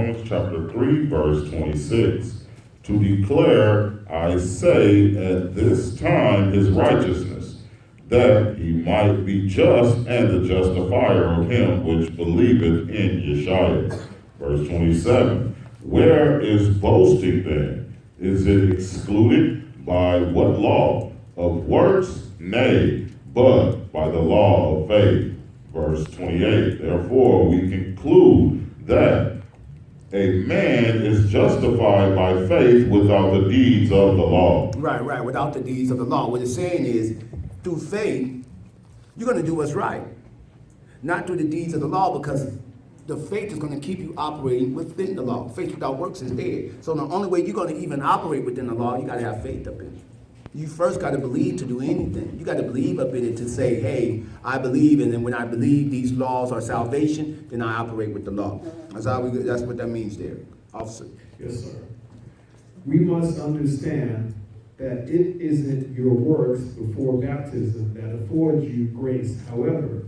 Romans chapter 3, verse 26. To declare, I say, at this time his righteousness, that he might be just and the justifier of him which believeth in Yeshua. Verse 27. Where is boasting then? Is it excluded by what law? Of works? Nay, but by the law of faith. Verse 28. Therefore we conclude that a man is justified by faith without the deeds of the law. Right, without the deeds of the law. What it's saying is, through faith, you're going to do what's right. Not through the deeds of the law, because the faith is going to keep you operating within the law. Faith without works is dead. So the only way you're going to even operate within the law, you got to have faith up in it. You first got to believe to do anything. You got to believe up in it to say, hey, I believe, and then when I believe these laws are salvation, then I operate with the law. That's what that means there. Officer. Yes, sir. We must understand that it isn't your works before baptism that affords you grace. However,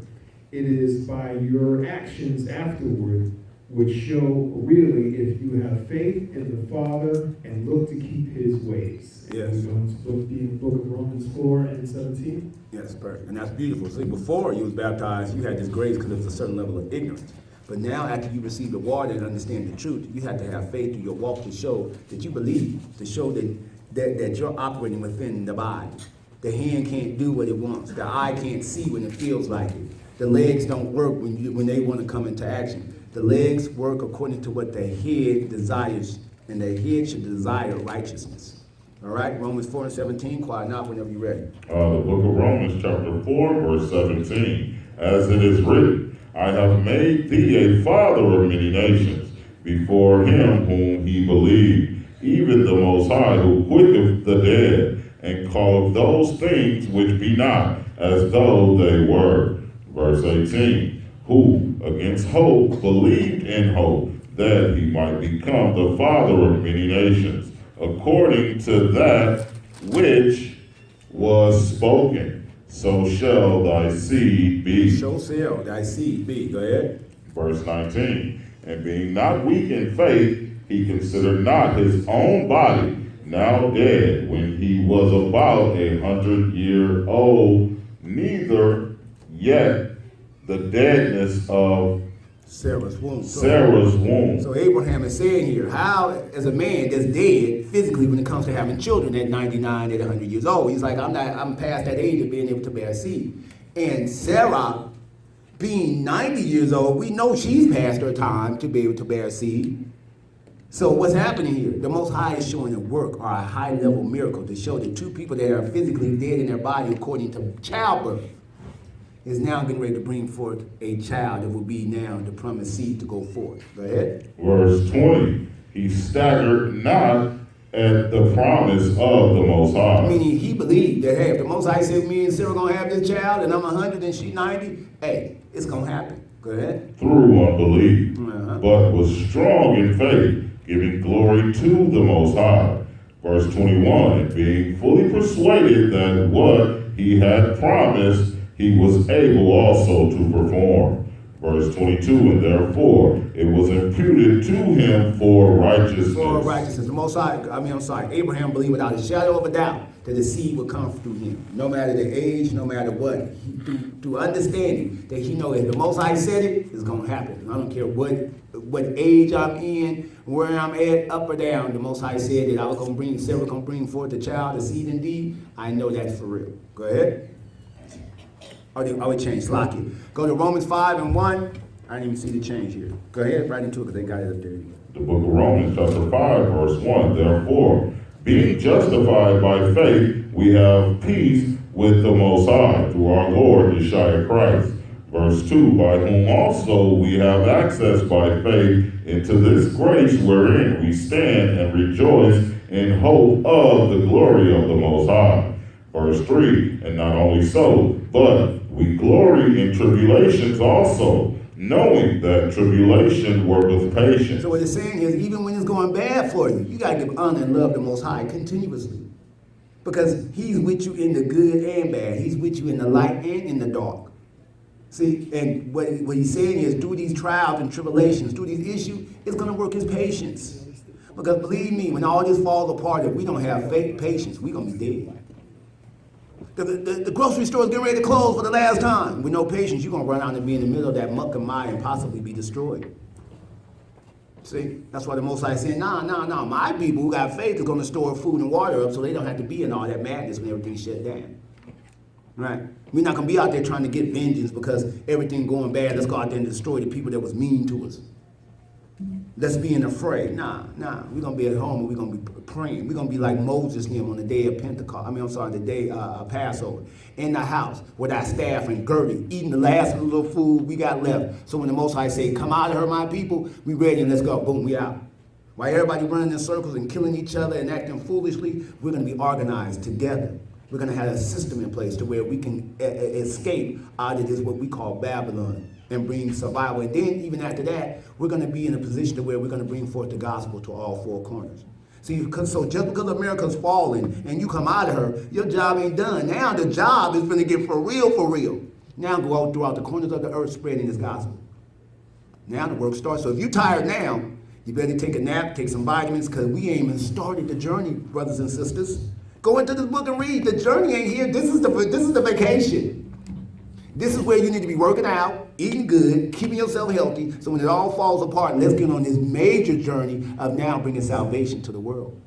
it is by your actions afterward which show really if you have faith in the Father and look to keep his ways. Yes. We're going to the book of Romans 4 and 17. Yes, perfect. And that's beautiful. See, before you was baptized, you had this grace because there was a certain level of ignorance. But now, after you receive the water and understand the truth, you have to have faith through your walk to show that you believe, to show that you're operating within the body. The hand can't do what it wants. The eye can't see when it feels like it. The legs don't work when they want to come into action. The legs work according to what the head desires, and the head should desire righteousness. All right, Romans 4 and 17, quiet now whenever you're ready. The book of Romans chapter 4, verse 17. As it is written, I have made thee a father of many nations, before him whom he believed, even the Most High, who quicketh the dead, and calleth those things which be not, as though they were. Verse 18. Who, against hope, believed in hope, that he might become the father of many nations, according to that which was spoken, so shall thy seed be. So shall thy seed be. Go ahead. Verse 19. And being not weak in faith, he considered not his own body now dead, when he was about 100 years old, neither yet the deadness of Sarah's womb. So Abraham is saying here, how as a man that's dead physically when it comes to having children at 99, at 100 years old, he's like, I'm past that age of being able to bear seed. And Sarah, being 90 years old, we know she's past her time to be able to bear seed. So what's happening here? The Most High is showing a work or a high-level miracle to show that two people that are physically dead in their body according to childbirth is now getting ready to bring forth a child that will be now the promised seed to go forth. Go ahead. Verse 20, he staggered not at the promise of the Most High. Meaning he believed that, hey, if the Most High said me and Sarah going to have this child and I'm 100 and she 90, hey, it's going to happen. Go ahead. Through unbelief, but was strong in faith, giving glory to the Most High. Verse 21, and being fully persuaded that what he had promised, he was able also to perform. Verse 22, and therefore it was imputed to him for righteousness. For righteousness. The Most High, Abraham believed without a shadow of a doubt that the seed would come through him. No matter the age, no matter what. Through understanding that he knows if the Most High said it, it's going to happen. I don't care what age I'm in, where I'm at, up or down. The Most High said that Sarah was going to bring forth the child, the seed indeed. I know that's for real. Go ahead. I would change. Lock it. Go to Romans 5 and 1. I didn't even see the change here. Go ahead, right into it because they got it up there. The book of Romans chapter 5 verse 1. Therefore, being justified by faith, we have peace with the Most High through our Lord Yeshua Christ. Verse 2, by whom also we have access by faith into this grace wherein we stand and rejoice in hope of the glory of the Most High. Verse 3, and not only so, but we glory in tribulations also, knowing that tribulation worketh patience. So what it's saying is, even when it's going bad for you, you got to give honor and love the Most High continuously. Because he's with you in the good and bad. He's with you in the light and in the dark. See, and what he's saying is through these trials and tribulations, through these issues, it's going to work his patience. Because believe me, when all this falls apart, if we don't have faith, patience, we're going to be dead. The grocery store is getting ready to close for the last time. With no patience, you're going to run out and be in the middle of that muck and mire and possibly be destroyed. See, that's why the Most High is saying, nah, my people who got faith is going to store food and water up so they don't have to be in all that madness when everything's shut down. Right? We're not going to be out there trying to get vengeance because everything going bad. Let's go out there and destroy the people that was mean to us. Let's be in a fray. Nah. We're going to be at home and we're going to be praying. We're going to be like Moses and them on the day of Pentecost. The day of Passover. In the house with our staff and girded, eating the last little food we got left. So when the Most High say, come out of her, my people, we ready and let's go. Boom, we out. While everybody running in circles and killing each other and acting foolishly, we're going to be organized together. We're going to have a system in place to where we can escape out of this, what we call Babylon, and bring survival. And then even after that, we're going to be in a position to where we're going to bring forth the gospel to all four corners. See, so just because America's falling and you come out of her, your job ain't done. Now the job is going to get for real. Now go out throughout the corners of the earth spreading this gospel. Now the work starts. So if you're tired now, you better take a nap, take some vitamins, because we ain't even started the journey, brothers and sisters. Go into this book and read. The journey ain't here. This is the vacation. This is where you need to be working out, eating good, keeping yourself healthy, so when it all falls apart, let's get on this major journey of now bringing salvation to the world.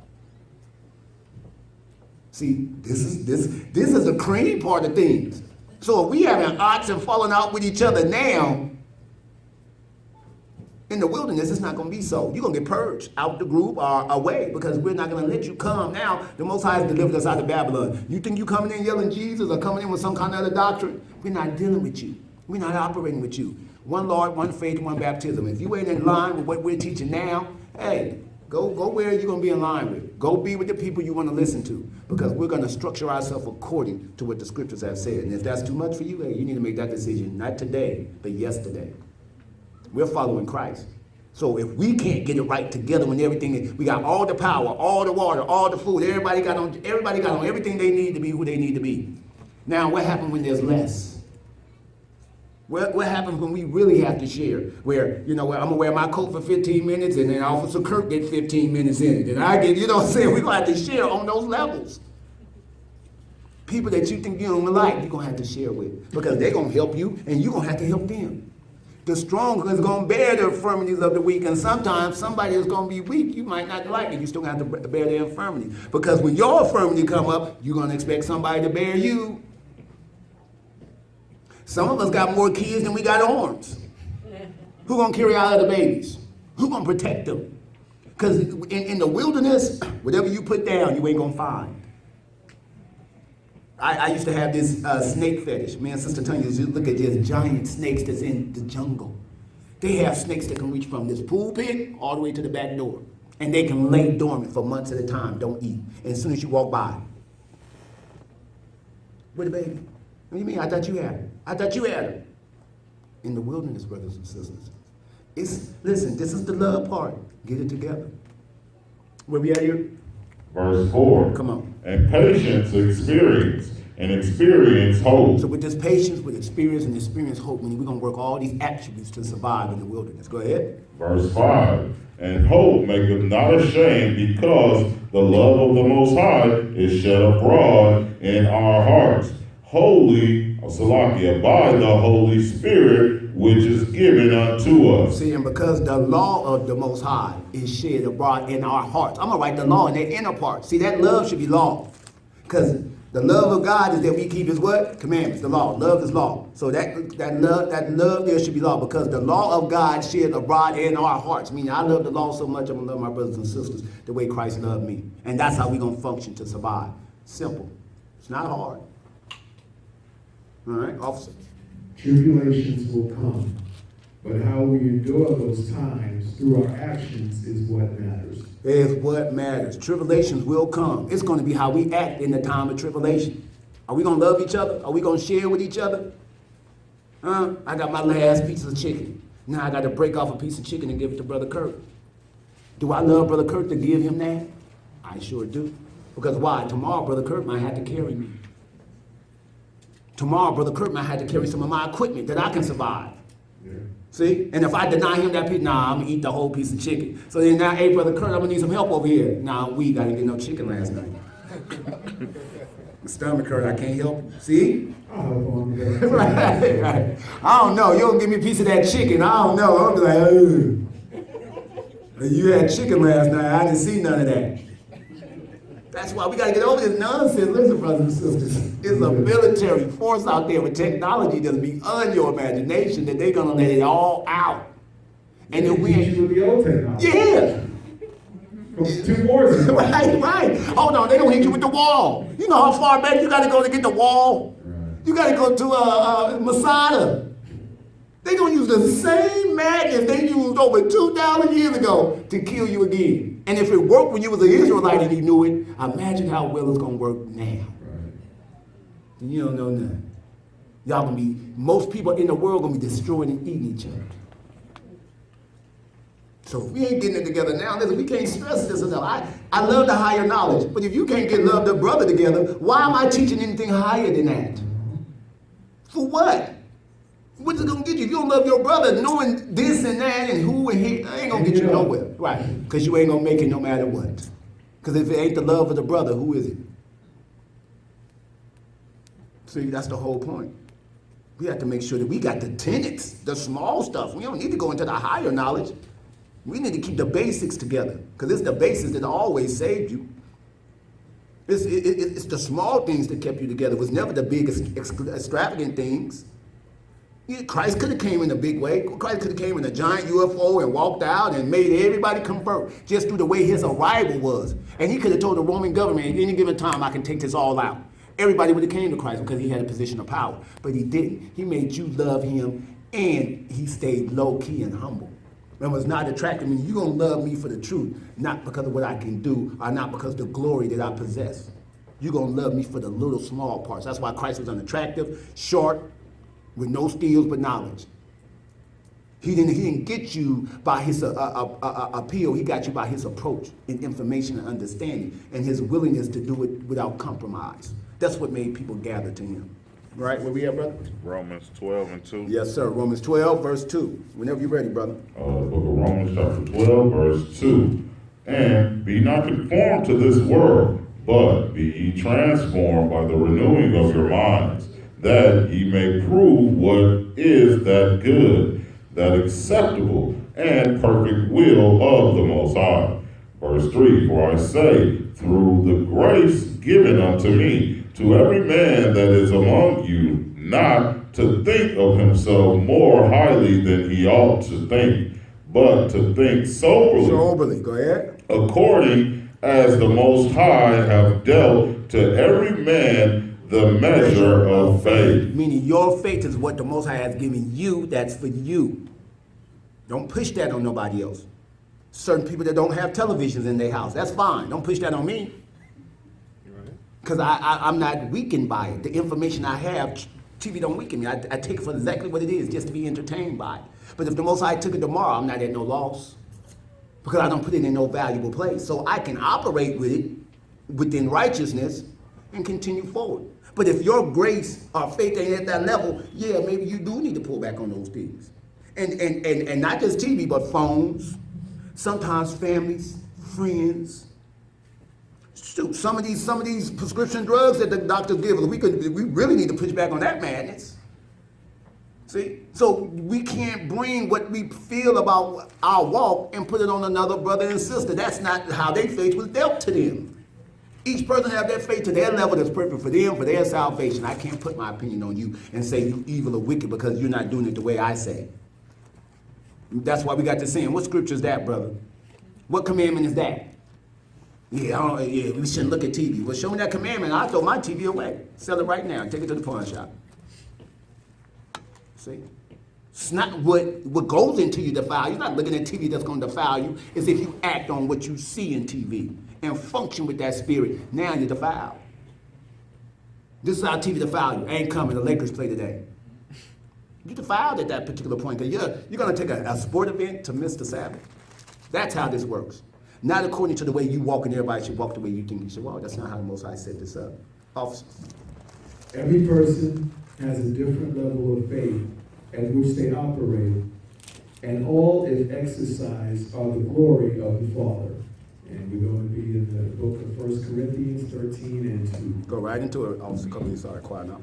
See, this is the cream part of things. So if we having odds and falling out with each other now, in the wilderness, it's not going to be so. You're going to get purged out the group or away because we're not going to let you come. Now, the Most High has delivered us out of Babylon. You think you coming in yelling Jesus or coming in with some kind of other doctrine? We're not dealing with you. We're not operating with you. One Lord, one faith, one baptism. If you ain't in line with what we're teaching now, hey, go where you're going to be in line with. Go be with the people you want to listen to because we're going to structure ourselves according to what the scriptures have said. And if that's too much for you, hey, you need to make that decision, not today, but yesterday. We're following Christ. So if we can't get it right together when everything, we got all the power, all the water, all the food, everybody got on everything they need to be who they need to be. Now, what happens when there's less? What happens when we really have to share? Where, I'm going to wear my coat for 15 minutes and then Officer Kirk get 15 minutes in it. And I get, we're going to have to share on those levels. People that you think you don't like, you're going to have to share with because they're going to help you and you're going to have to help them. The strong is going to bear the infirmities of the weak. And sometimes somebody is going to be weak. You might not like it. You still have to bear their infirmity. Because when your infirmity come up, you're going to expect somebody to bear you. Some of us got more kids than we got arms. Who going to carry out other babies? Who going to protect them? Because in the wilderness, whatever you put down, you ain't going to find. I used to have this snake fetish. Me and Sister Tanya used to look at these giant snakes that's in the jungle. They have snakes that can reach from this pulpit all the way to the back door. And they can lay dormant for months at a time, don't eat. And as soon as you walk by, where the baby? What do you mean? I thought you had her. In the wilderness, brothers and sisters. Listen, this is the love part. Get it together. Where we at here? Verse 4. Come on. And patience, experience, and experience, hope. So with this patience, with experience, and experience, hope, we're going to work all these attributes to survive in the wilderness. Go ahead. Verse 5. And hope maketh not ashamed, because the love of the Most High is shed abroad in our hearts, holy, Salakia, by the Holy Spirit, which is given unto us. See, and because the law of the Most High is shed abroad in our hearts. I'm going to write the law in that inner part. See, that love should be law. Because the love of God is that we keep his what? Commandments, the law. Love is law. So that love there should be law, because the law of God shed abroad in our hearts. Meaning I love the law so much, I'm going to love my brothers and sisters the way Christ loved me. And that's how we're going to function to survive. Simple. It's not hard. All right, officer. Tribulations will come, but how we endure those times through our actions is what matters. Is what matters. Tribulations will come. It's going to be how we act in the time of tribulation. Are we going to love each other? Are we going to share with each other? I got my last piece of chicken. Now I got to break off a piece of chicken and give it to Brother Kirk. Do I love Brother Kirk to give him that? I sure do. Because why? Tomorrow Brother Kirk might have to carry me. Tomorrow, Brother Kurt might have to carry some of my equipment that I can survive. Yeah. See? And if I deny him that piece, nah, I'm gonna eat the whole piece of chicken. So then now, hey, Brother Kurt, I'm gonna need some help over here. Nah, we didn't get no chicken last night. My stomach hurt, I can't help it. See? I'll help on that. Right. I don't know. You don't give me a piece of that chicken. I don't know. I'm like, ugh. You had chicken last night. I didn't see none of that. That's why we got to get over this nonsense. Listen, brothers and sisters, it's a military force out there with technology that's beyond your imagination that they're gonna let it all out. And then we teach you with the old technology. yeah. From 2 wars ago. Right. Hold on, they gonna hit you with the wall. You know how far back you gotta go to get the wall? Right. You gotta go to Masada. They gonna use the same magnets they used over 2,000 years ago to kill you again. And if it worked when you was an Israelite and you knew it, imagine how well it's gonna work now. Right. You don't know nothing. Y'all gonna be, most people in the world gonna be destroying and eating each other. So if we ain't getting it together now, listen, we can't stress this enough. I love the higher knowledge, but if you can't get love the brother together, why am I teaching anything higher than that? For what? What's it gonna get you? If you don't love your brother, knowing this and that and who and he, I ain't gonna get you nowhere. Right, because you ain't gonna make it no matter what. Because if it ain't the love of the brother, who is it? See, that's the whole point. We have to make sure that we got the tenets, the small stuff. We don't need to go into the higher knowledge. We need to keep the basics together, because it's the basics that always saved you. It's the small things that kept you together. It was never the big extravagant things. Yeah, Christ could have came in a big way. Christ could have came in a giant UFO and walked out and made everybody convert just through the way his arrival was. And he could have told the Roman government at any given time, I can take this all out. Everybody would have came to Christ because he had a position of power. But he didn't. He made you love him, and he stayed low-key and humble. And was not attractive. I mean, you're going to love me for the truth, not because of what I can do, or not because of the glory that I possess. You're going to love me for the little small parts. That's why Christ was unattractive, short, with no skills but knowledge. He didn't get you by his appeal. He got you by his approach and information and understanding and his willingness to do it without compromise. That's what made people gather to him. Right, where we at, brother? Romans 12:2. Yes, sir. Romans 12, verse 2. Whenever you're ready, brother. The book of Romans chapter 12, verse 2. And be not conformed to this world, but be ye transformed by the renewing of your minds, that ye may prove what is that good, that acceptable and perfect will of the Most High. Verse 3, for I say, through the grace given unto me, to every man that is among you, not to think of himself more highly than he ought to think, but to think soberly. Soberly, go ahead. According as the Most High have dealt to every man the measure of faith. Meaning your faith is what the Most High has given you, that's for you. Don't push that on nobody else. Certain people that don't have televisions in their house, that's fine. Don't push that on me. Because I'm not weakened by it. The information I have, TV don't weaken me. I take it for exactly what it is, just to be entertained by it. But if the Most High took it tomorrow, I'm not at no loss. Because I don't put it in no valuable place. So I can operate with it within righteousness and continue forward. But if your grace or faith ain't at that level, yeah, maybe you do need to pull back on those things. And not just TV, but phones, sometimes families, friends. Some of these prescription drugs that the doctors give us, we really need to push back on that madness. See? So we can't bring what we feel about our walk and put it on another brother and sister. That's not how their faith was dealt to them. Each person have their faith to their level that's perfect for them, for their salvation. I can't put my opinion on you and say you evil or wicked because you're not doing it the way I say. That's why we got this saying. What scripture is that, brother? What commandment is that? Yeah, we shouldn't look at TV. Well, show me that commandment. I'll throw my TV away. Sell it right now. Take it to the pawn shop. See? It's not what goes into you defile you. You're not looking at TV that's going to defile you. It's if you act on what you see in TV and function with that spirit. Now you're defiled. This is how TV defile you. Ain't coming. The Lakers play today. You're defiled at that particular point because you're going to take a sport event to miss the Sabbath. That's how this works. Not according to the way you walk and everybody should walk the way you think you should walk. That's not how the Most High set this up. Officer. Every person has a different level of faith at which they operate, and all, if exercised, are the glory of the Father. And we're going to be in the book of 1 Corinthians 13 and 2. Go right into it. Officer, come in, sorry, quiet now.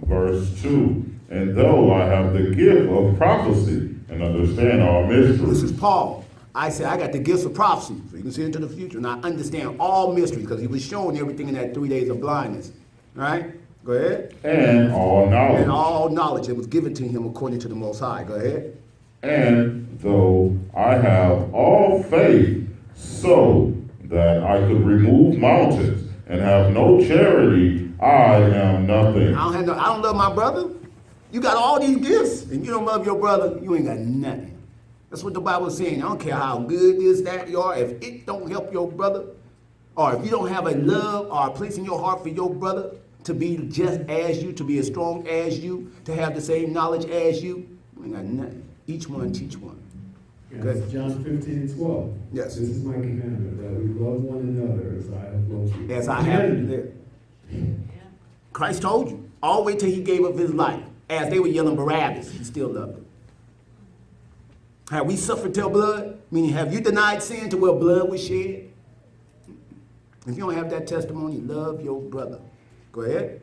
Verse 2, and though I have the gift of prophecy and understand all mysteries. This is Paul. I said, I got the gifts of prophecy, so you can see into the future. And I understand all mysteries, because he was showing everything in that 3 days of blindness. All right? Go ahead. And all knowledge. And all knowledge that was given to him according to the Most High. Go ahead. And though I have all faith so that I could remove mountains and have no charity, I am nothing. I don't love my brother. You got all these gifts, and you don't love your brother, you ain't got nothing. That's what the Bible is saying. I don't care how good this, that you are. If it don't help your brother, or if you don't have a love or a place in your heart for your brother to be just as you, to be as strong as you, to have the same knowledge as you ain't got nothing. Each one teach one. And Good. that's John 15 and 12. Yes. This is my commandment, that we love one another as I have loved you. As I have you there. Christ told you, all the way till he gave up his life. As they were yelling Barabbas, he still loved them. Have we suffered till blood? Meaning, have you denied sin to where blood was shed? If you don't have that testimony, love your brother. Go ahead.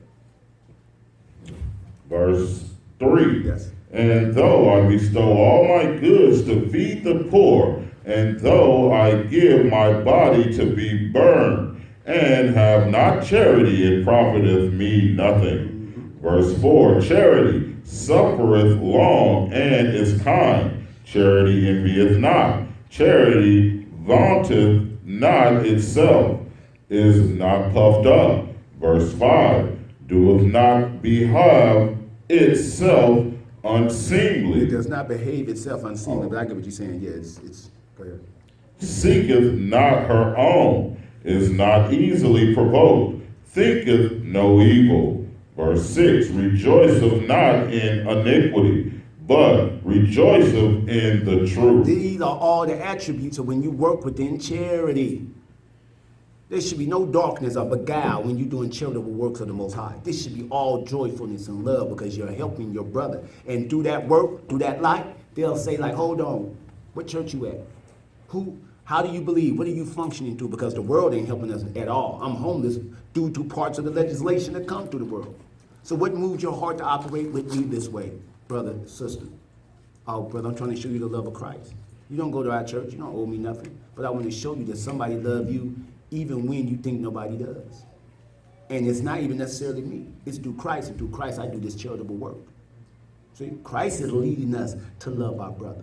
Verse 3. Yes. And though I bestow all my goods to feed the poor, and though I give my body to be burned, and have not charity, it profiteth me nothing. Verse 4, charity suffereth long and is kind. Charity envieth not. Charity vaunteth not itself, is not puffed up. Verse 5, doeth not behave itself unseemly. It does not behave itself unseemly, but I get what you're saying. Yeah, it's go ahead. Seeketh not her own, is not easily provoked, thinketh no evil. Verse 6, rejoiceth not in iniquity, but rejoiceth in the truth. These are all the attributes of when you work within charity. There should be no darkness or beguile when you're doing charitable works of the Most High. This should be all joyfulness and love because you're helping your brother. And through that work, through that light, they'll say like, hold on, what church you at? How do you believe? What are you functioning through? Because the world ain't helping us at all. I'm homeless due to parts of the legislation that come through the world. So what moves your heart to operate with me this way, brother, sister? Oh, brother, I'm trying to show you the love of Christ. You don't go to our church. You don't owe me nothing. But I want to show you that somebody loves you even when you think nobody does. And it's not even necessarily me. It's through Christ, and through Christ I do this charitable work. See, Christ is leading us to love our brother.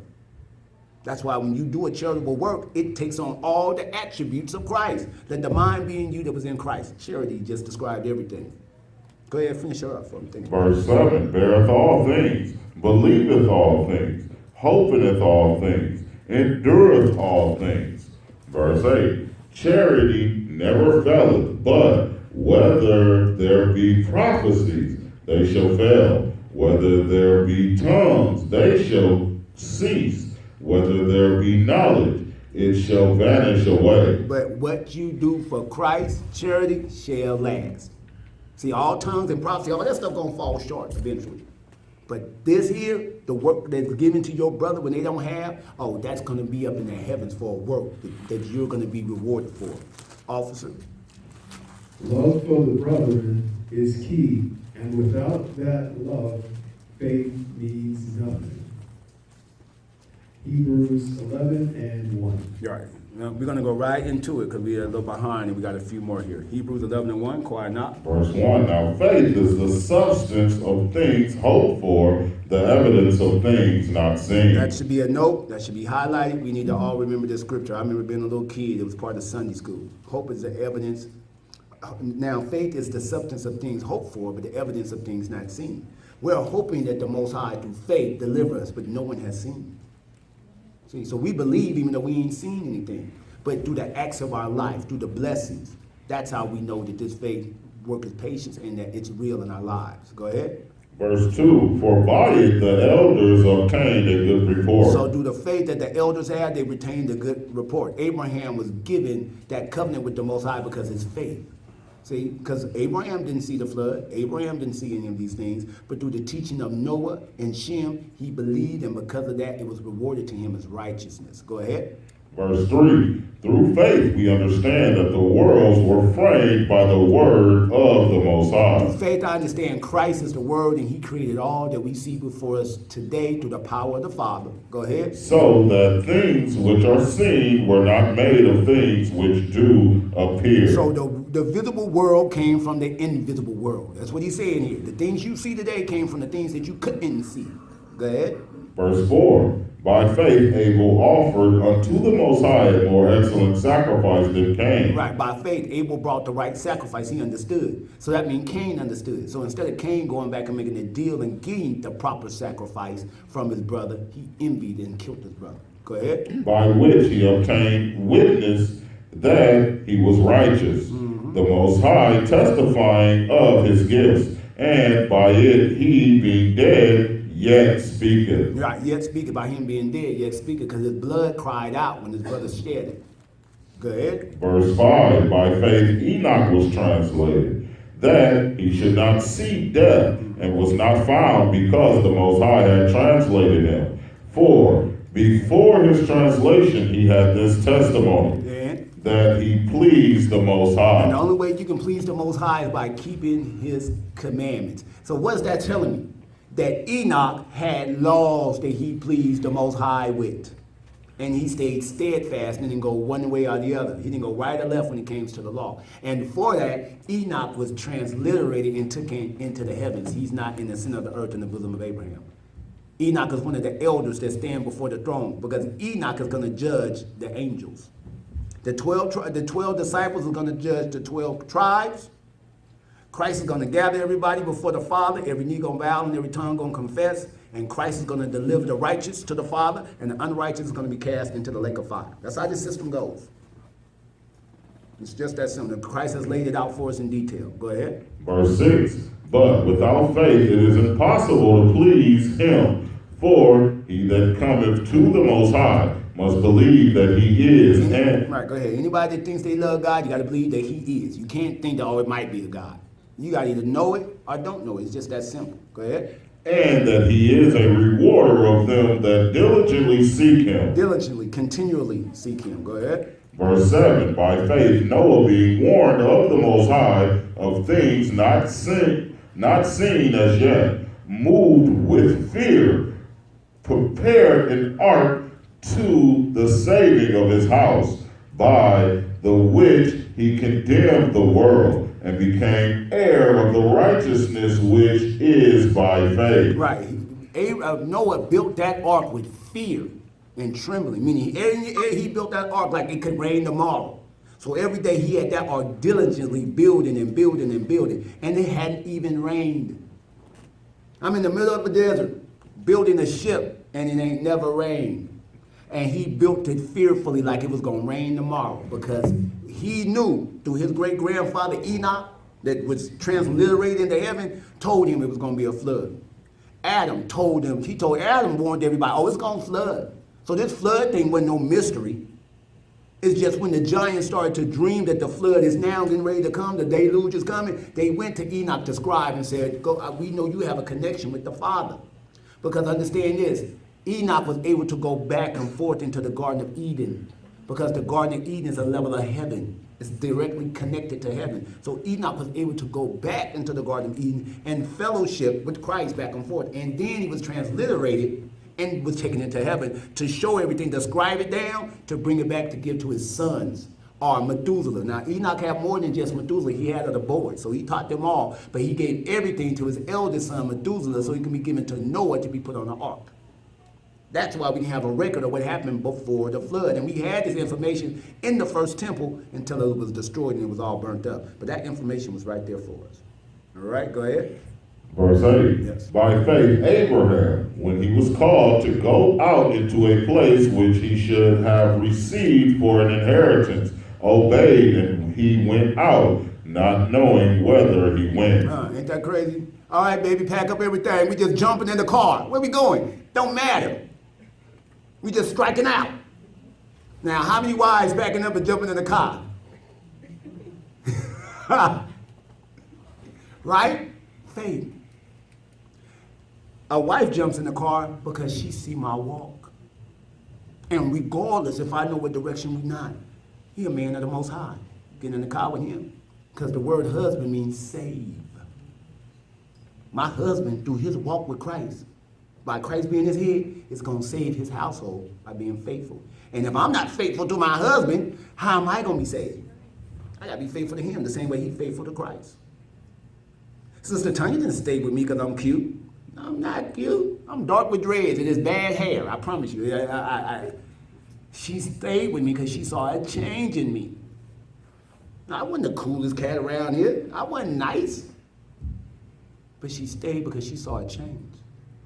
That's why when you do a charitable work, it takes on all the attributes of Christ. Let the mind be in you that was in Christ. Charity just described everything. Go ahead, finish her up for me. Verse 7, beareth all things, believeth all things, hopeth all things, endureth all things. Verse 8, charity never faileth, but whether there be prophecies, they shall fail. Whether there be tongues, they shall cease. Whether there be knowledge, it shall vanish away. But what you do for Christ, charity shall last. See, all tongues and prophecy, all that stuff gonna fall short eventually. But this here, the work that's given to your brother when they don't have, oh, that's gonna be up in the heavens for a work that you're gonna be rewarded for. Officer? Love for the brethren is key, and without that love, faith means nothing. Hebrews 11 and 1. You're right. Now, we're going to go right into it because we're a little behind and we got a few more here. Hebrews 11 and 1, quiet not. Verse 1, now faith is the substance of things hoped for, the evidence of things not seen. That should be a note. That should be highlighted. We need to all remember this scripture. I remember being a little kid. It was part of Sunday school. Hope is the evidence. Now, faith is the substance of things hoped for, but the evidence of things not seen. We're hoping that the Most High, through faith, deliver us, but no one has seen. See, so we believe even though we ain't seen anything. But through the acts of our life, through the blessings, that's how we know that this faith worketh patience and that it's real in our lives. Go ahead. Verse 2, for by it the elders obtained a good report. So through the faith that the elders had, they retained a good report. Abraham was given that covenant with the Most High because of his faith. See, because Abraham didn't see the flood. Abraham didn't see any of these things. But through the teaching of Noah and Shem, he believed, and because of that, it was rewarded to him as righteousness. Go ahead. Verse 3, through faith we understand that the worlds were framed by the word of the Most High. Through faith, I understand Christ is the Word, and He created all that we see before us today through the power of the Father. Go ahead. So that things which are seen were not made of things which do appear. So the visible world came from the invisible world. That's what He's saying here. The things you see today came from the things that you couldn't see. Go ahead. Verse 4, by faith Abel offered unto the Most High a more excellent sacrifice than Cain. Right, by faith, Abel brought the right sacrifice. He understood. So that means Cain understood. So instead of Cain going back and making a deal and getting the proper sacrifice from his brother, he envied and killed his brother. Go ahead. By which he obtained witness that he was righteous, the Most High testifying of his gifts, and by it he being dead yet speaketh. Right, yet speaketh, by him being dead, yet speaketh, because his blood cried out when his brother shed it. Go ahead. Verse 5, by faith Enoch was translated, that he should not see death, and was not found because the Most High had translated him. For before his translation he had this testimony, that he pleased the Most High. And the only way you can please the Most High is by keeping his commandments. So what's that telling me? That Enoch had laws that he pleased the Most High with. And he stayed steadfast and didn't go one way or the other. He didn't go right or left when it came to the law. And before that, Enoch was transliterated and took into the heavens. He's not in the center of the earth in the bosom of Abraham. Enoch is one of the elders that stand before the throne, because Enoch is going to judge the angels. The 12 disciples are going to judge the 12 tribes. Christ is going to gather everybody before the Father. Every knee going to bow and every tongue going to confess. And Christ is going to deliver the righteous to the Father, and the unrighteous is going to be cast into the lake of fire. That's how this system goes. It's just that simple. Christ has laid it out for us in detail. Go ahead. Verse 6, but without faith it is impossible to please him. For he that cometh to the Most High must believe that he is. Right, go ahead. Anybody that thinks they love God, you got to believe that he is. You can't think that, oh, it might be a God. You got to either know it or don't know it. It's just that simple. Go ahead. And that he is a rewarder of them that diligently seek him. Diligently, continually seek him. Go ahead. Verse 7, by faith Noah being warned of the Most High of things not seen as yet, moved with fear, prepared an ark to the saving of his house, by the which he condemned the world, and became heir of the righteousness which is by faith. Right. Noah built that ark with fear and trembling, meaning he built that ark like it could rain tomorrow. So every day he had that ark diligently building and building and building, and it hadn't even rained. I'm in the middle of the desert building a ship, and it ain't never rained. And he built it fearfully like it was going to rain tomorrow, because he knew through his great-grandfather Enoch, that was transliterated into heaven, told him it was going to be a flood. Adam told him, Adam warned everybody, oh, it's going to flood. So this flood thing wasn't no mystery. It's just when the giants started to dream that the flood is now getting ready to come, the deluge is coming, they went to Enoch the scribe and said, we know you have a connection with the Father. Because understand this, Enoch was able to go back and forth into the Garden of Eden, because the Garden of Eden is a level of heaven. It's directly connected to heaven. So Enoch was able to go back into the Garden of Eden and fellowship with Christ back and forth. And then he was transliterated and was taken into heaven to show everything, to scribe it down, to bring it back to give to his sons, or Methuselah. Now, Enoch had more than just Methuselah. He had other boys, so he taught them all. But he gave everything to his eldest son, Methuselah, so he can be given to Noah to be put on the ark. That's why we didn't have a record of what happened before the flood. And we had this information in the first temple until it was destroyed and it was all burnt up. But that information was right there for us. All right, go ahead. Verse 8, Yes. by faith Abraham, when he was called to go out into a place which he should have received for an inheritance, obeyed, and he went out, not knowing whither he went. Ain't that crazy? All right, baby, pack up everything. We just jumping in the car. Where we going? Don't matter. We just striking out. Now, how many wives backing up and jumping in the car? Right? Faith. A wife jumps in the car because she see my walk. And regardless if I know what direction we not, he a man of the Most High. Get in the car with him. Because the word husband means save. My husband, through his walk with Christ, by Christ being his head, is going to save his household by being faithful. And if I'm not faithful to my husband, how am I going to be saved? I got to be faithful to him the same way he's faithful to Christ. Sister Tanya didn't stay with me because I'm cute. I'm not cute. I'm dark with dreads and it's bad hair. I promise you. She stayed with me because she saw a change in me. I wasn't the coolest cat around here. I wasn't nice. But she stayed because she saw a change.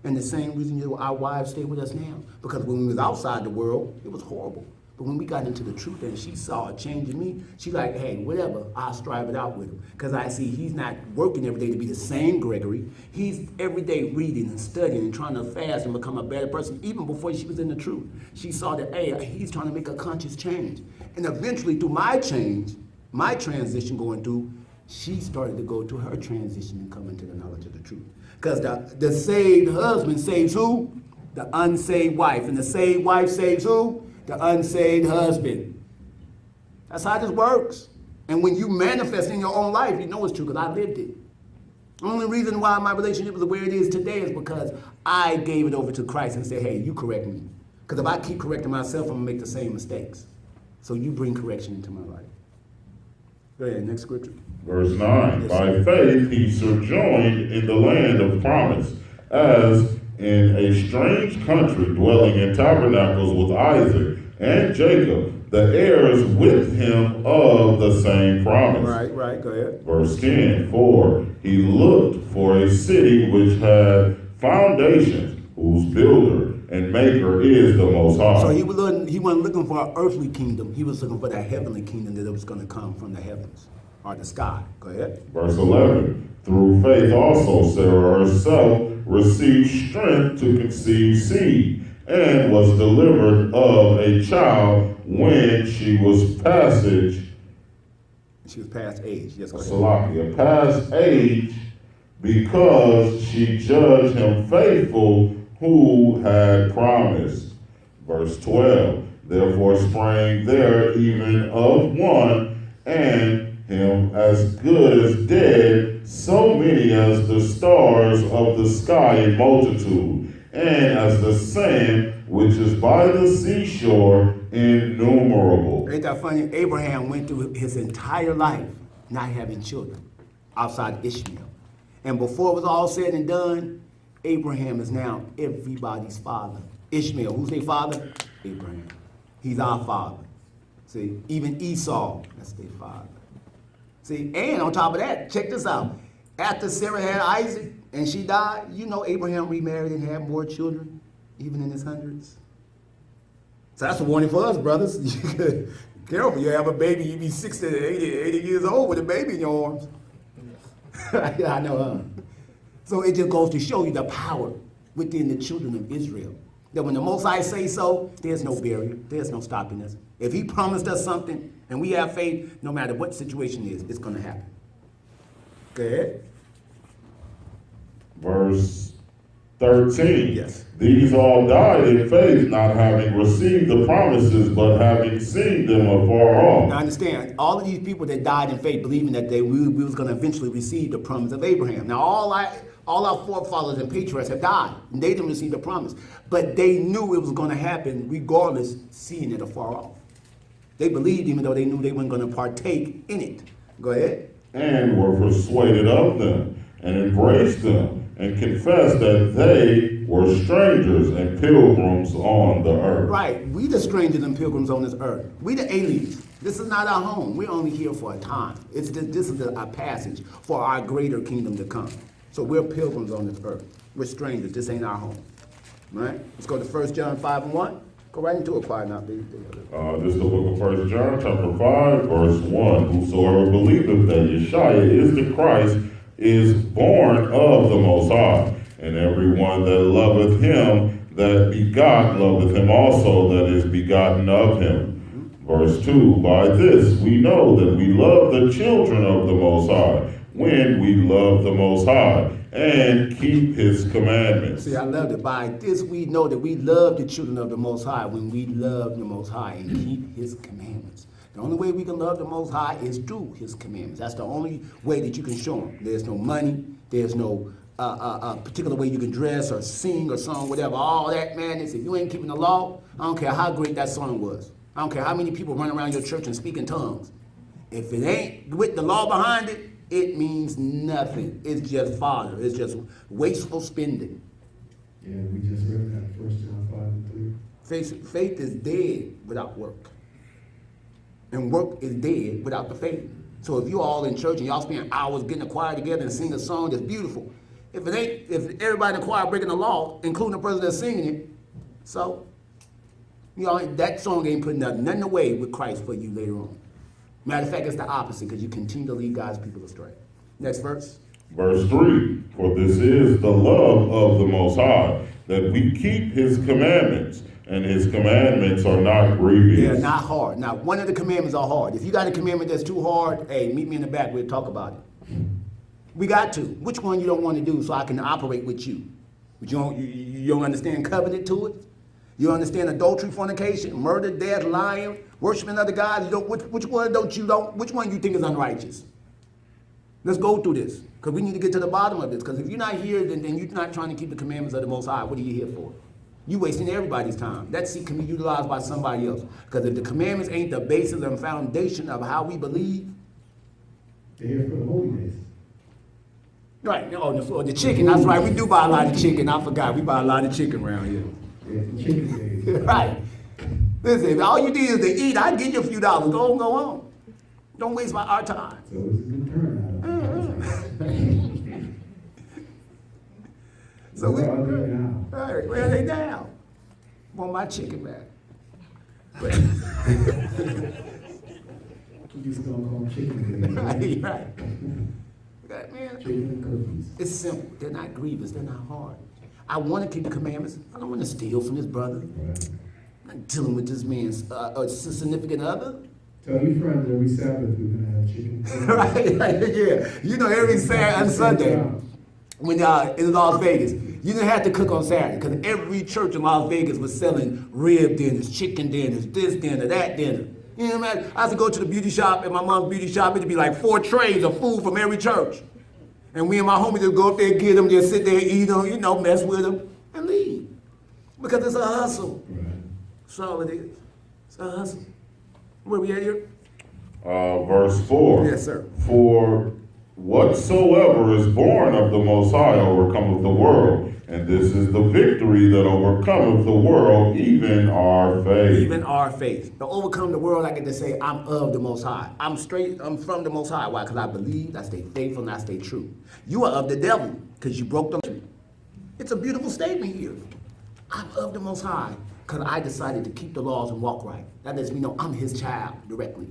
And the same reason our wives stay with us now. Because when we was outside the world, it was horrible. But when we got into the truth and she saw a change in me, she like, hey, whatever, I'll strive it out with him. Because I see he's not working every day to be the same Gregory. He's every day reading and studying and trying to fast and become a better person. Even before she was in the truth, she saw that, hey, he's trying to make a conscious change. And eventually through my change, my transition going through, she started to go to her transition and come into the knowledge of the truth. Because the saved husband saves who? The unsaved wife. And the saved wife saves who? The unsaved husband. That's how this works. And when you manifest in your own life, you know it's true because I lived it. The only reason why my relationship is where it is today is because I gave it over to Christ and said, hey, you correct me. Because if I keep correcting myself, I'm going to make the same mistakes. So you bring correction into my life. Go ahead, next scripture. Verse 9, by faith he sojourned in the land of promise, as in a strange country, dwelling in tabernacles with Isaac and Jacob, the heirs with him of the same promise. Right, go ahead. Verse 10, for he looked for a city which had foundations, whose builder and maker is the Most High. So he wasn't looking for an earthly kingdom. He was looking for that heavenly kingdom that was going to come from the heavens or the sky. Go ahead. Verse 11, through faith also Sarah herself received strength to conceive seed, and was delivered of a child when she was past age. Yes, go ahead. Salakia, past age, because she judged him faithful who had promised. Verse 12, therefore sprang there even of one, and him as good as dead, so many as the stars of the sky in multitude, and as the sand which is by the seashore innumerable. Ain't that funny? Abraham went through his entire life not having children outside Ishmael. And before it was all said and done, Abraham is now everybody's father. Ishmael, who's their father? Abraham. He's our father. See, even Esau, that's their father. See, and on top of that, check this out. After Sarah had Isaac and she died, you know Abraham remarried and had more children, even in his hundreds. So that's a warning for us, brothers. Careful, you have a baby, you be 60 to 80 years old with a baby in your arms. I know, huh? So it just goes to show you the power within the children of Israel. That when the Most High say so, there's no barrier, there's no stopping us. If he promised us something and we have faith, no matter what situation it is, it's going to happen. Go ahead. Verse 13. Yes. These all died in faith, not having received the promises, but having seen them afar off. Now understand, all of these people that died in faith, believing that we was going to eventually receive the promise of Abraham. Now all our forefathers and patriarchs have died, and they didn't receive the promise. But they knew it was going to happen regardless, seeing it afar off. They believed even though they knew they weren't going to partake in it. Go ahead. And were persuaded of them, and embraced them, and confessed that they were strangers and pilgrims on the earth. Right. We the strangers and pilgrims on this earth. We the aliens. This is not our home. We're only here for a time. This is a passage for our greater kingdom to come. So we're pilgrims on this earth. We're strangers. This ain't our home. Right? Let's go to 1 John 5:1. Go right into it, quiet now, baby. This is the book of 1 John, chapter 5, verse 1. Whosoever believeth that Yeshua is the Christ is born of the Most High, and everyone that loveth him that begot loveth him also that is begotten of him. Verse 2, by this we know that we love the children of the Most High, when we love the Most High and keep his commandments. See, I love it. By this we know that we love the children of the Most High when we love the Most High and keep his commandments. The only way we can love the Most High is through his commandments. That's the only way that you can show him. There's no money. There's no particular way you can dress or sing or song, whatever. All that madness. If you ain't keeping the law, I don't care how great that song was. I don't care how many people run around your church and speak in tongues. If it ain't with the law behind it, it means nothing. It's just fodder. It's just wasteful spending. Yeah, we just read that 1 John 5:3. Faith is dead without work. And work is dead without the faith. So if you all in church and y'all spend hours getting a choir together and sing a song that's beautiful, if everybody in the choir breaking the law, including the person that's singing it, so that song ain't putting nothing away with Christ for you later on. Matter of fact, it's the opposite because you continue to lead God's people astray. Next verse. Verse 3, for this is the love of the Most High, that we keep his commandments, and his commandments are not grievous. They're not hard. Now, one of the commandments are hard. If you got a commandment that's too hard, hey, meet me in the back, we'll talk about it. We got to. Which one you don't want to do so I can operate with you? But you don't understand covenant to it? You understand adultery, fornication, murder, death, lying, worshiping other gods? Which one you think is unrighteous? Let's go through this, because we need to get to the bottom of this. Because if you're not here, then you're not trying to keep the commandments of the Most High. What are you here for? You're wasting everybody's time. That seat can be utilized by somebody else. Because if the commandments ain't the basis and foundation of how we believe, they're here for the holy days. Right, or the chicken. That's right. We do buy a lot of chicken. I forgot. We buy a lot of chicken around here. Yeah, the chicken days. Right. Listen, if all you need is to eat, I'll give you a few dollars. Go on. Don't waste our time. So it's a good turnout. So where are they now? Right, where are they now? Want my chicken back. You just gonna call them chicken days. Right. Man, Chicken and cookies. it's simple. They're not grievous. They're not hard. I want to keep the commandments. I don't want to steal from this brother. Right. I'm not dealing with this man's significant other. Tell your friends every Sabbath we're gonna have chicken. Right, yeah. You know, every Saturday and Sunday, when in Las Vegas, you didn't have to cook on Saturday because every church in Las Vegas was selling rib dinners, chicken dinners, this dinner, that dinner. You know what I mean? I used to go to the beauty shop, at my mom's beauty shop, it'd be like 4 trays of food from every church. And we and my homies would go up there and get them, just sit there, eat them, mess with them, and leave. Because it's a hustle. Right. That's all it is. It's a hustle. Where we at here? Verse 4. Yes, sir. For whatsoever is born of the Most High overcometh the world, and this is the victory that overcometh the world, even our faith. Even our faith. To overcome the world, I get to say, I'm of the Most High. I'm from the Most High. Why? Because I believe, I stay faithful, and I stay true. You are of the devil, because you broke the... It's a beautiful statement here. I'm of the Most High, because I decided to keep the laws and walk right. That lets me know I'm his child directly.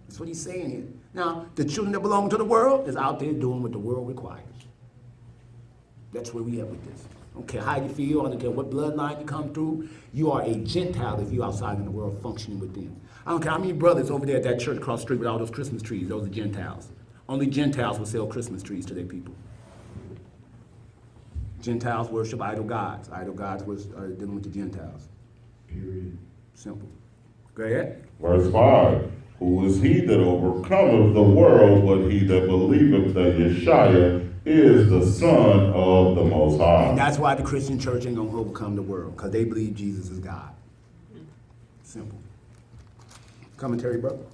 That's what he's saying here. Now, the children that belong to the world is out there doing what the world requires. That's where we are with this. I don't care how you feel, I don't care what bloodline you come through. You are a Gentile if you're outside in the world functioning with them. I don't care how many brothers over there at that church across the street with all those Christmas trees. Those are Gentiles. Only Gentiles will sell Christmas trees to their people. Gentiles worship idol gods. Idol gods are dealing with the Gentiles. Period. Simple. Go ahead. Verse 5. Who is he that overcometh the world, but he that believeth that Yeshua is the Son of the Most High? And that's why the Christian church ain't gonna overcome the world, because they believe Jesus is God. Simple. Commentary, brother.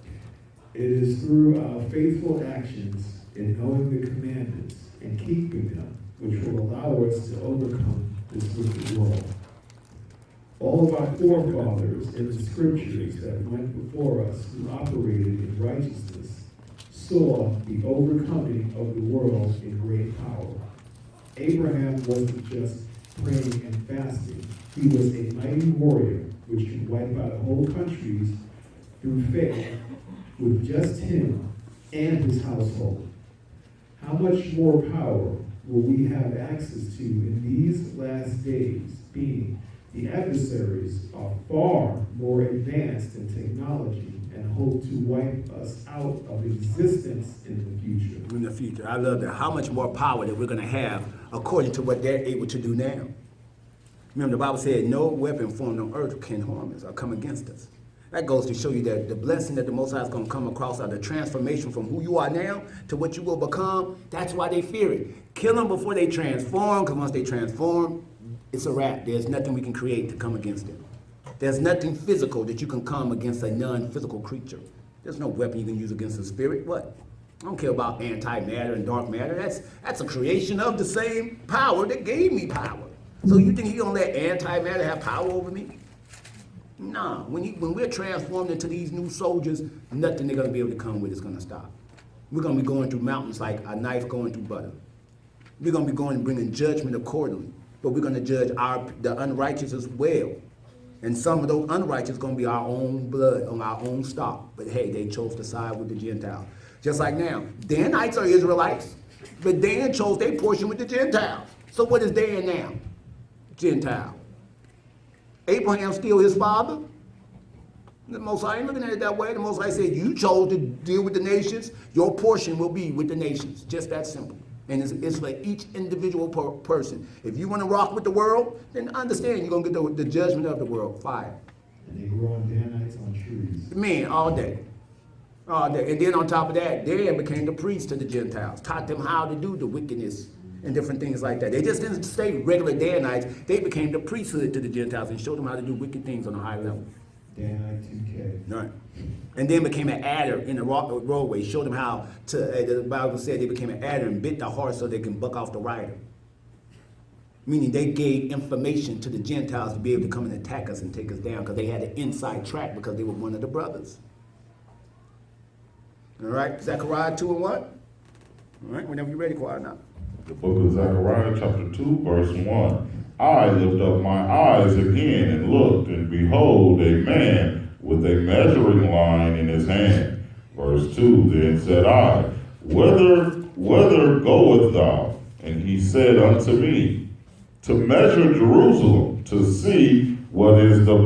It is through our faithful actions in knowing the commandments and keeping them, which will allow us to overcome this wicked world. All of our forefathers in the scriptures that went before us who operated in righteousness saw the overcoming of the world in great power. Abraham wasn't just praying and fasting. He was a mighty warrior which could wipe out whole countries through faith with just him and his household. How much more power will we have access to in these last days, being the adversaries are far more advanced in technology and hope to wipe us out of existence in the future. In the future. I love that. How much more power that we're going to have according to what they're able to do now. Remember, the Bible said, no weapon formed on earth can harm us or come against us. That goes to show you that the blessing that the Most High is going to come across are the transformation from who you are now to what you will become. That's why they fear it. Kill them before they transform, because once they transform, it's a wrap. There's nothing we can create to come against them. There's nothing physical that you can come against a non-physical creature. There's no weapon you can use against a spirit. What? I don't care about antimatter and dark matter. That's a creation of the same power that gave me power. So you think he gonna let antimatter have power over me? Nah. When we're transformed into these new soldiers, nothing they're gonna be able to come with is gonna stop. We're gonna be going through mountains like a knife going through butter. We're gonna be going and bringing judgment accordingly. But we're gonna judge the unrighteous as well. And some of those unrighteous gonna be our own blood on our own stock. But hey, they chose to side with the Gentiles. Just like now, Danites are Israelites, but Dan chose their portion with the Gentiles. So what is Dan now? Gentile. Abraham still his father? The Most High ain't looking at it that way. The Most High said, you chose to deal with the nations, your portion will be with the nations. Just that simple. And it's for each individual person. If you want to rock with the world, then understand you're going to get the judgment of the world, fire. And they grow on Danites on trees. Man, all day. All day. And then on top of that, Dan became the priest to the Gentiles, taught them how to do the wickedness and different things like that. They just didn't stay regular Danites. They became the priesthood to the Gentiles and showed them how to do wicked things on a high level. Danite 2K. Right. And then became an adder in the roadway. Showed them how to, the Bible said they became an adder and bit the horse so they can buck off the rider. Meaning they gave information to the Gentiles to be able to come and attack us and take us down because they had an inside track because they were one of the brothers. All right, Zechariah 2 and what? All right, whenever you're ready, quiet now. The book of Zechariah, chapter 2, verse 1. I lift up my eyes again and looked, and behold, a man with a measuring line in his hand. Verse 2, then said I, Whither goest thou? And he said unto me, to measure Jerusalem, to see what is the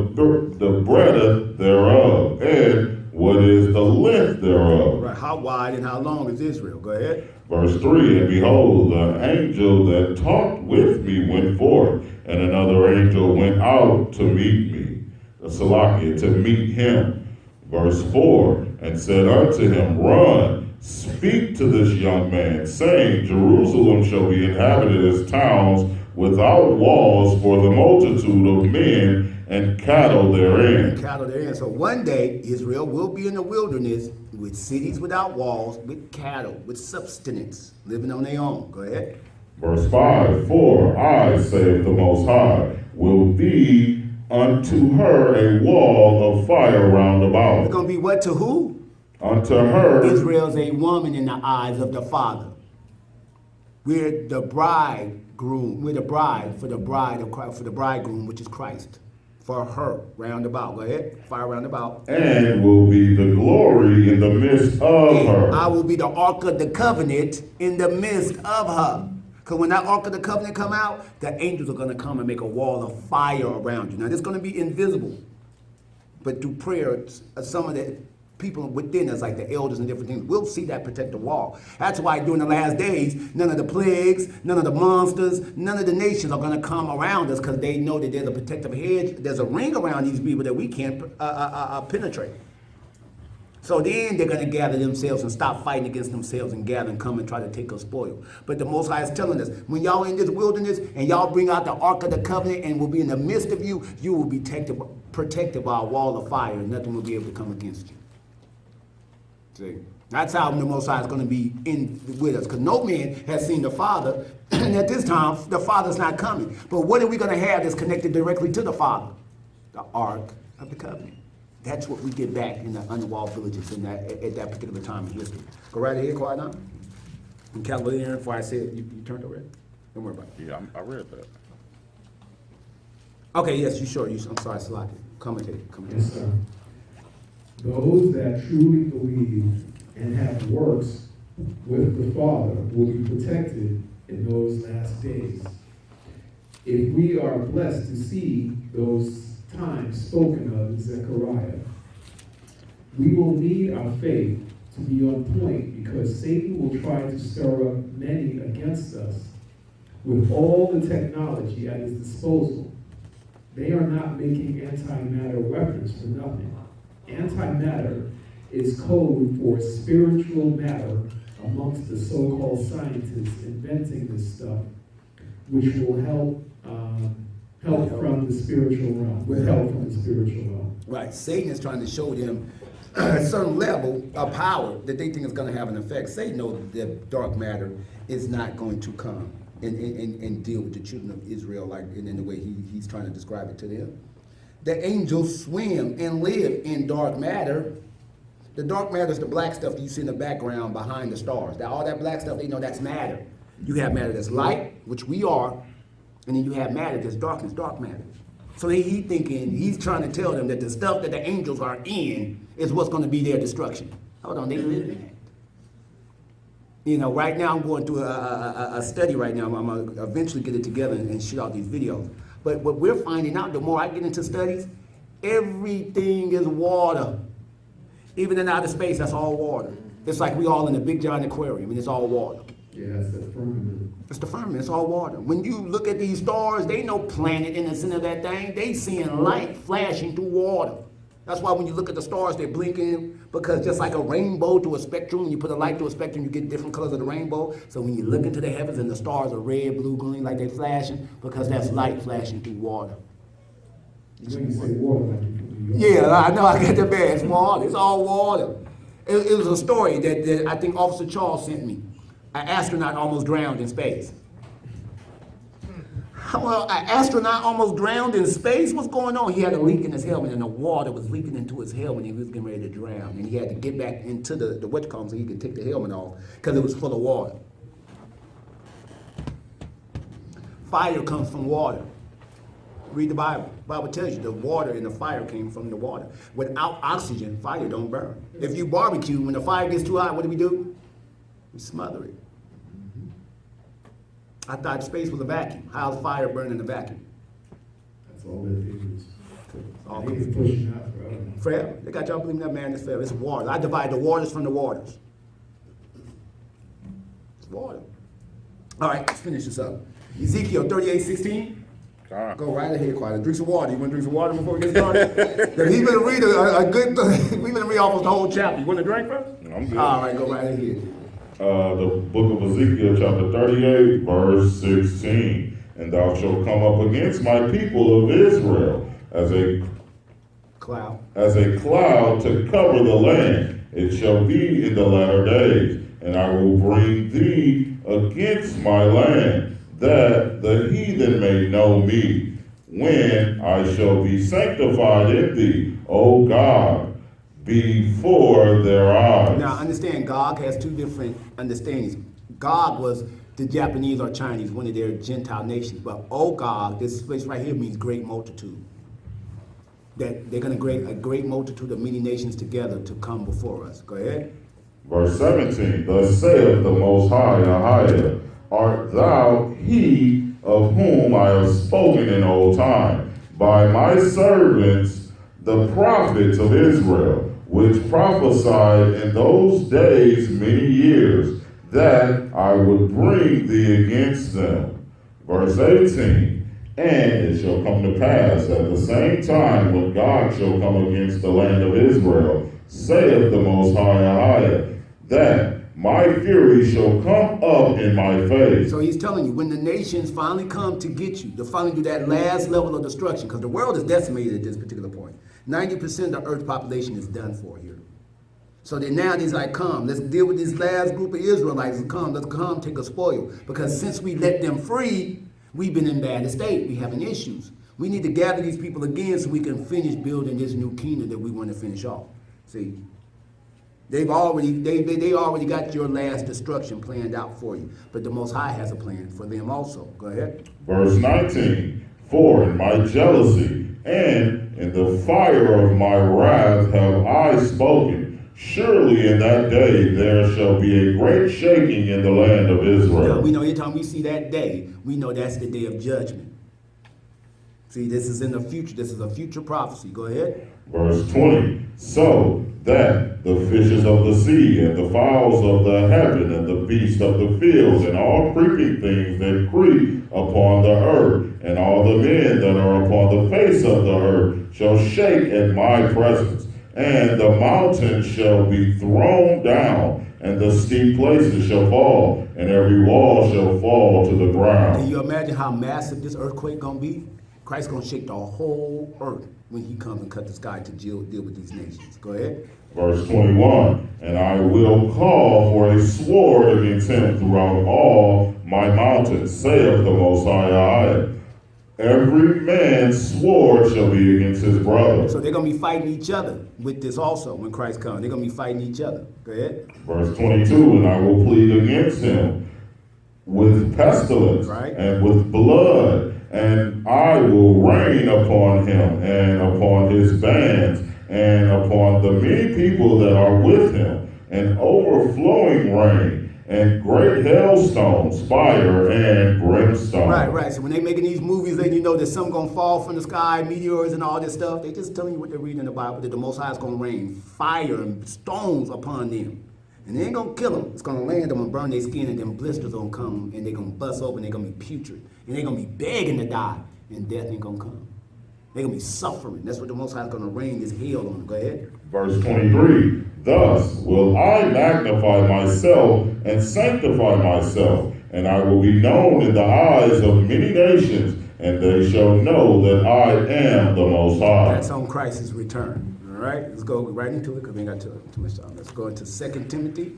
breadth thereof, and what is the length thereof. Right, how wide and how long is Israel? Go ahead. Verse 3, and behold, the angel that talked with me went forth, and another angel went out to meet me, Salakia, to meet him. Verse 4, and said unto him, Run, speak to this young man, saying, Jerusalem shall be inhabited as towns without walls for the multitude of men and cattle therein. Cattle therein. So one day, Israel will be in the wilderness with cities without walls, with cattle, with subsistence, living on their own. Go ahead. Verse 5, For I, saith the Most High, will be unto her a wall of fire round about. It's going to be what to who? Unto her. Israel's a woman in the eyes of the Father. We're the bridegroom. We're the bride for the bride of Christ, for the bridegroom, which is Christ. For her, roundabout. Go ahead. Fire roundabout. And will be the glory in the midst of her. I will be the ark of the covenant in the midst of her. Because when that ark of the covenant come out, the angels are going to come and make a wall of fire around you. Now, it's going to be invisible. But through prayer, some of the people within us, like the elders and different things, will see that protective wall. That's why during the last days, none of the plagues, none of the monsters, none of the nations are going to come around us because they know that there's a protective hedge, there's a ring around these people that we can't penetrate. So then they're going to gather themselves and stop fighting against themselves and gather and come and try to take us spoil. But the Most High is telling us, when y'all in this wilderness and y'all bring out the Ark of the Covenant and will be in the midst of you, you will be protected by a wall of fire and nothing will be able to come against you. See? That's how the Most High is going to be in with us. Because no man has seen the Father, and at this time, the Father's not coming. But what are we going to have that's connected directly to the Father? The Ark of the Covenant. That's what we get back in the underworld villages at that particular time in history. Go right ahead, quiet now. And Cavalier, before I said, you turned over it? Don't worry about it. Yeah, I read that. Okay, yes, you sure. I'm sorry, Salaki. Commentate. Yes, sir. Those that truly believe and have works with the Father will be protected in those last days. If we are blessed to see those times spoken of in Zechariah, We will need our faith to be on point because Satan will try to stir up many against us with all the technology at his disposal. They are not making antimatter weapons for nothing. Antimatter is code for spiritual matter amongst the so-called scientists inventing this stuff, which will help from the spiritual realm, with help from the spiritual realm. Right. Satan is trying to show them a certain level of power that they think is going to have an effect. Satan knows that dark matter is not going to come and deal with the children of Israel like in the way he's trying to describe it to them. The angels swim and live in dark matter. The dark matter is the black stuff that you see in the background behind the stars. All that black stuff, they know that's matter. You have matter that's light, which we are, and then you have matter that's darkness, dark matter. So he's trying to tell them that the stuff that the angels are in is what's going to be their destruction. Hold on, they live in it. You know, right now I'm going through a study right now. I'm going to eventually get it together and shoot out these videos. But what we're finding out, the more I get into studies, everything is water. Even in outer space, that's all water. It's like we all in a big giant aquarium, and it's all water. Yeah, it's the firmament. It's the firmament, it's all water. When you look at these stars, they no planet in the center of that thing. They seeing light flashing through water. That's why when you look at the stars, they're blinking, because just like a rainbow to a spectrum, when you put a light to a spectrum, you get different colors of the rainbow. So when you look into the heavens and the stars are red, blue, green, like they're flashing, because that's light flashing through water. When you say water, like you Yeah, I know, I got the bad. It's water. It's all water. It was a story that I think Officer Charles sent me. An astronaut almost drowned in space. Well, an astronaut almost drowned in space? What's going on? He had a leak in his helmet, and the water was leaking into his helmet, and he was getting ready to drown. And he had to get back into the whatcom so he could take the helmet off, because it was full of water. Fire comes from water. Read the Bible. The Bible tells you the water and the fire came from the water. Without oxygen, fire don't burn. If you barbecue, when the fire gets too hot, what do? We smother it. I thought space was a vacuum. How's fire burn in a vacuum? That's all that is. All They been pushing out forever. forever. They got y'all believing that man is forever. It's water. I divide the waters from the waters. It's water. All right, let's finish this up. Ezekiel 38:16. Go right ahead, quiet. Drink some water. You want to drink some water before we get started? He's going to read a good, we're going to read almost the whole chapter. You want to drink first? I'm good. All right, go right ahead. The book of Ezekiel, chapter 38, verse 16. And thou shalt come up against my people of Israel as a Cloud. to cover the land. It shall be in the latter days, and I will bring thee against my land, that the heathen may know me, when I shall be sanctified in thee, O God, before their eyes. Now, understand, Gog has two different understandings. Gog was the Japanese or Chinese, one of their Gentile nations. But Ogog, this place right here, means great multitude. That they're going to create a great multitude of many nations together to come before us. Go ahead. Verse 17, thus saith the Most High, Ahijah, art thou he of whom I have spoken in old time, by my servants, the prophets of Israel, which prophesied in those days many years, that I would bring thee against them. Verse 18, and it shall come to pass at the same time when God shall come against the land of Israel, saith the Most High, Ahijah, that my fury shall come up in my face. So he's telling you, when the nations finally come to get you, to finally do that last level of destruction, because the world is decimated at this particular point. 90% of the earth's population is done for here. So then now he's like, come, let's deal with this last group of Israelites. Let's come, take a spoil. Because since we let them free, we've been in bad estate. We having issues. We need to gather these people again so we can finish building this new kingdom that we want to finish off. See, they already got your last destruction planned out for you. But the Most High has a plan for them also. Go ahead. Verse 19, for in my jealousy and in the fire of my wrath have I spoken. Surely in that day there shall be a great shaking in the land of Israel. Now, we know every time we see that day, we know that's the day of judgment. See, this is in the future. This is a future prophecy. Go ahead. Verse 20, so that the fishes of the sea and the fowls of the heaven and the beasts of the field and all creeping things that creep upon the earth and all the men that are upon the face of the earth shall shake at my presence. And the mountains shall be thrown down, and the steep places shall fall, and every wall shall fall to the Can ground. you imagine how massive this earthquake gonna be? Christ's gonna shake the whole earth when he comes and cut the sky to deal with these nations. Go ahead. Verse 21, and I will call for a sword against him throughout all my mountains, saith the Most High I. Every man's sword shall be against his brother. So they're gonna be fighting each other with this also when Christ comes. They're gonna be fighting each other. Go ahead. Verse 22, and I will plead against him with pestilence Right. and with blood, and I will rain upon him and upon his bands and upon the many people that are with him, and overflowing rain and great hailstones, fire and brimstone. Right. So when they making these movies, then you know that some gonna fall from the sky, meteors and all this stuff. They just telling you what they're reading in the Bible, that the Most High is gonna rain fire and stones upon them. And they ain't gonna kill them. It's gonna land them and burn their skin, and then blisters gonna come, and they're gonna bust open, they're gonna be putrid. And they're gonna be begging to die, and death ain't gonna come. They're gonna be suffering. That's what the Most High is gonna rain this hail on them. Go ahead. Verse 23, thus will I magnify myself and sanctify myself, and I will be known in the eyes of many nations, and they shall know that I am the Most High. That's on Christ's return. All right, let's go right into it because we ain't got too much time. Let's go into 2 Timothy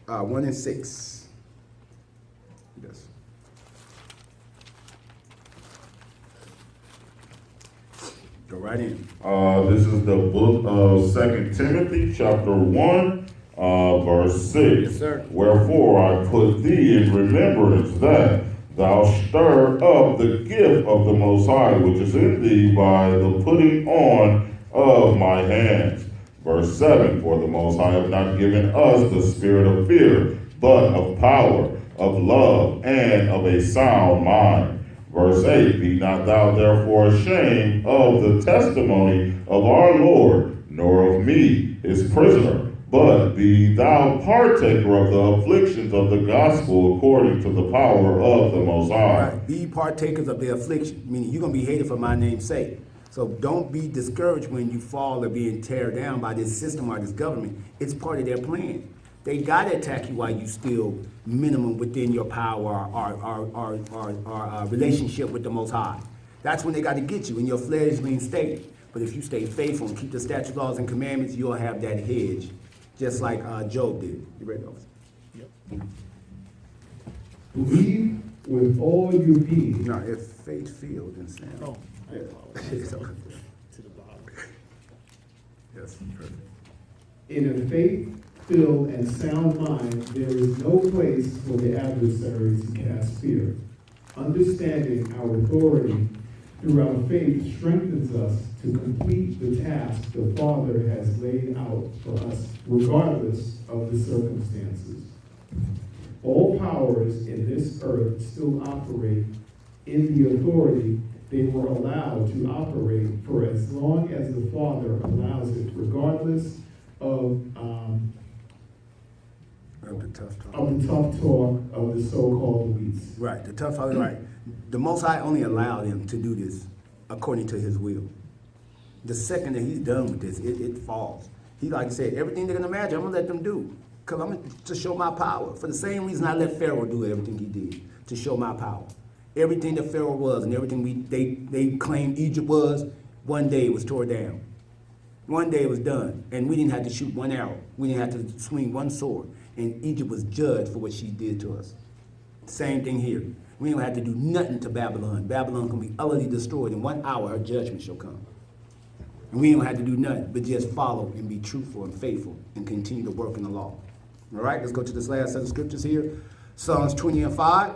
1 and 6. Yes. Go right in. This is the book of 2 Timothy, chapter 1, verse 6. Yes, sir. Wherefore I put thee in remembrance that thou stir up the gift of the Most High, which is in thee by the putting on of my hands. Verse 7, for the Most High have not given us the spirit of fear, but of power, of love, and of a sound mind. Verse 8, be not thou therefore ashamed of the testimony of our Lord, nor of me, his prisoner, but be thou partaker of the afflictions of the gospel according to the power of the Most High. Right. Be partakers of the affliction, meaning you're going to be hated for my name's sake. So don't be discouraged when you fall or being teared down by this system or this government. It's part of their plan. They got to attack you while you still minimum within your power or relationship with the Most High. That's when they got to get you in your fledgling state. But if you stay faithful and keep the statutes, laws, and commandments, you'll have that hedge, just like Job did. You ready, officer? Yep. Believe with all your being. No, if faith failed in sound. Oh, I apologize. So- To the bottom. Yes, perfect. In a faith-filled and sound mind, there is no place for the adversary to cast fear. Understanding our authority through our faith strengthens us to complete the task the Father has laid out for us, regardless of the circumstances. All powers in this earth still operate in the authority they were allowed to operate for as long as the Father allows it, regardless of the tough talk of the so-called elites. Right, the tough talk, right. The Most High only allowed him to do this according to his will. The second that he's done with this, it falls. He, like I said, everything they're gonna imagine, I'm gonna let them do. Because I'm gonna to show my power. For the same reason I let Pharaoh do everything he did, to show my power. Everything that Pharaoh was and everything they claimed Egypt was, one day it was tore down. One day it was done. And we didn't have to shoot one arrow. We didn't have to swing one sword. And Egypt was judged for what she did to us. Same thing here. We don't have to do nothing to Babylon. Babylon can be utterly destroyed. In 1 hour, her judgment shall come. And we don't have to do nothing but just follow and be truthful and faithful and continue to work in the law. All right, let's go to this last set of scriptures here. Psalms 20 and 5.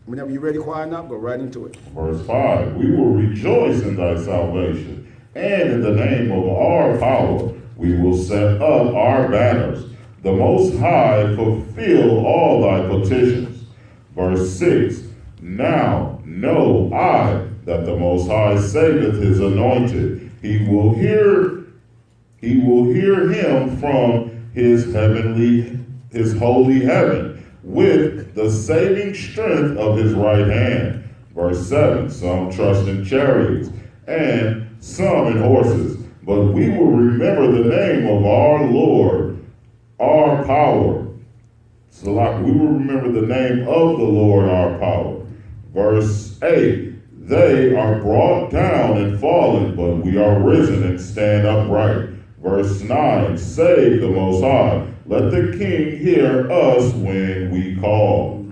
Whenever you're ready, quiet up, go right into it. Verse 5, we will rejoice in thy salvation, and in the name of our power we will set up our banners. The Most High fulfill all thy petitions. Verse 6, now know I that the Most High saveth his anointed. He will hear him from his holy heaven with the saving strength of his right hand. Verse 7, some trust in chariots and some in horses, but we will remember the name of our Lord, our power. So we will remember the name of the Lord, our power. Verse 8, they are brought down and fallen, but we are risen and stand upright. Verse 9, save the Most High. Let the King hear us when we call.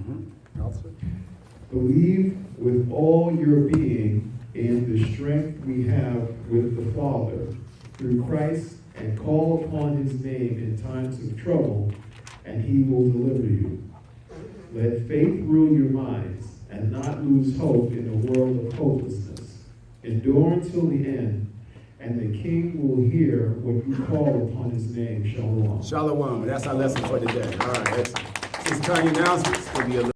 Believe with all your being in the strength we have with the Father through Christ, and call upon his name in times of trouble, and he will deliver you. Let faith rule your minds, and not lose hope in a world of hopelessness. Endure until the end, and the King will hear when you call upon his name. Shalom. Shalom. That's our lesson for today. All right. This is Tanya announcements. It'll be a